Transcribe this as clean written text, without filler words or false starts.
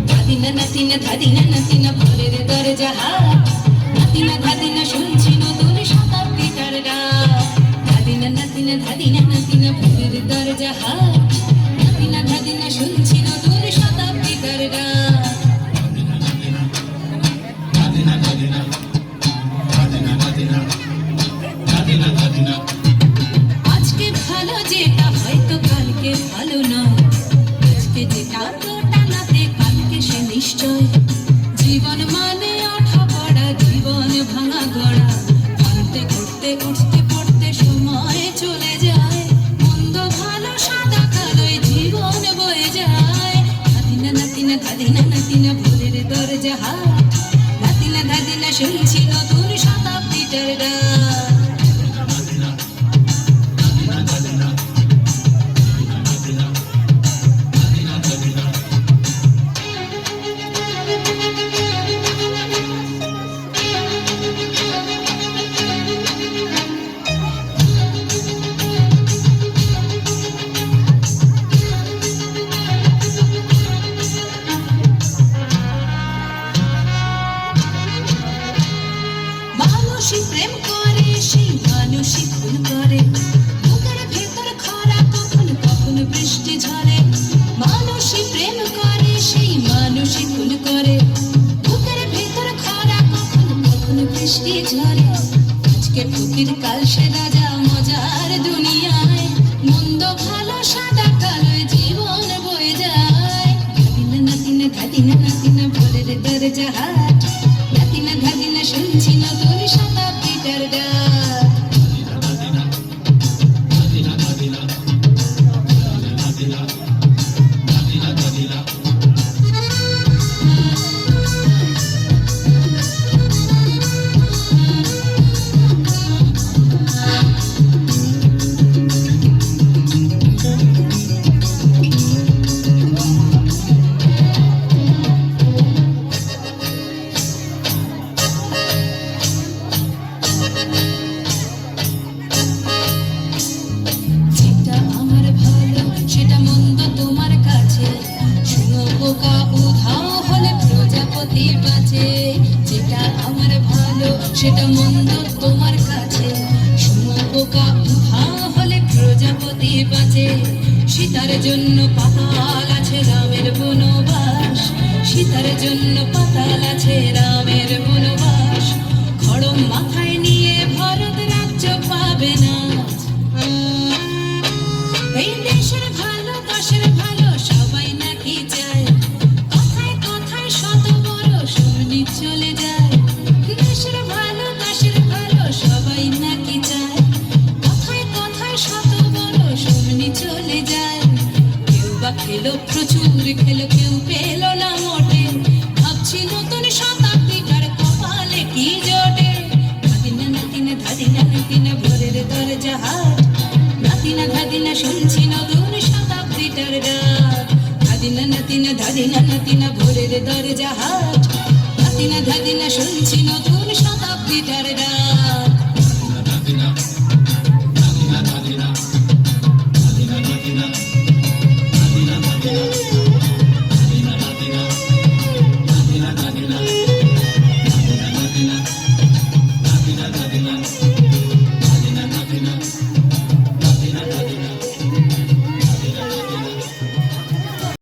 ধাদিনা নাতিনা ধাদিনা নাতিনা ভোরের দরজা হাট, নাতিনা ধাদিনা শুনছি নতুন শতাব্দীটার ডাক। ধাদিনা নাতিনা ধাদিনা নাতিনা ভোরের দরজা হাট, নাতিনা ধাদিনা শুনছি নতুন শতাব্দীটার ডাক। আজকে ভালো যেটা হয়তো কালকে ভালো নয়, আজকে যেটা তো টানাতে কালকে সে নিশ্চয়। জীবন মানে ওঠা পড়া, জীবন ভাঙা গড়া, আনতে করতে উঠতে পড়তে সময় চলে যায়। মন্দ ভালো সাদা কালোয় জীবন বয়ে যায়। নাতিনা নাতিনা ধাদিনা নাতিনা ভোরের দরজা হাট, নাতিনা ধাদিনা শুনছি নতুন শতাব্দীটার ডাক। মানুষই প্রেম করে, সেই মানুষই খুন করে, বুকের ভেতর খরা কখন কখন বৃষ্টি ঝরে। মানুষই প্রেম করে, সেই মানুষই খুন করে, বুকের ভেতর খরা কখন কখন বৃষ্টি ঝরে। আজকে ফকির কাল সে রাজা মজার দুনিয়ায়, মন্দ ভালো সাদা কালোয় জীবন বয়ে যায়। ধাদিনা নাতিনা ধাদিনা নাতিনা ভোরের দরজা হাট, নাতিনা ধাদিনা শুনছি নতুন শতাব্দীটার ডাক। যেটা আমার ভালো সেটা মন্দ তোমার কাছে, শুনো বোকা উধাও হলে প্রজাপতি বাঁচে। যেটা আমার ভালো সেটা মন্দ তোমার কাছে, শুনো বোকা উধাও হলে প্রজাপতি বাঁচে। সীতার জন্য পাতাল আছে রামের বনবাস, সীতার জন্য পাতাল আছে রামের বনবাস। খড়ম মাথায় নিয়ে ভরত রাজ্য পাবে না। এই দেশের ভালো দশের ভালো সবাই নাকি চায়, কথায় কথায় শত বড় সৈনিক চলে যায়। দেশের ভালো দশের ভালো সবাই নাকি চায়, কথায় কথায় শত বড় সৈনিক চলে যায়। কেউ বা খেলো প্রচুর খেলো, কেউ পেল না মোটে, ভাবছি নতুন শতাব্দীটার কপালে কি জোটে। ধাদিনা নাতিনা ধাদিনা নাতিনা ভোরের দরজা হাট, নাতিনা ধাদিনা শুনছি নতুন শতাব্দীটার ডাক। ধাদিনা নাতিনা ধাদিনা নাতিনা ভোরের দরজা হাট, নাতিনা ধাদিনা শুনছি নতুন শতাব্দীটার ডাক।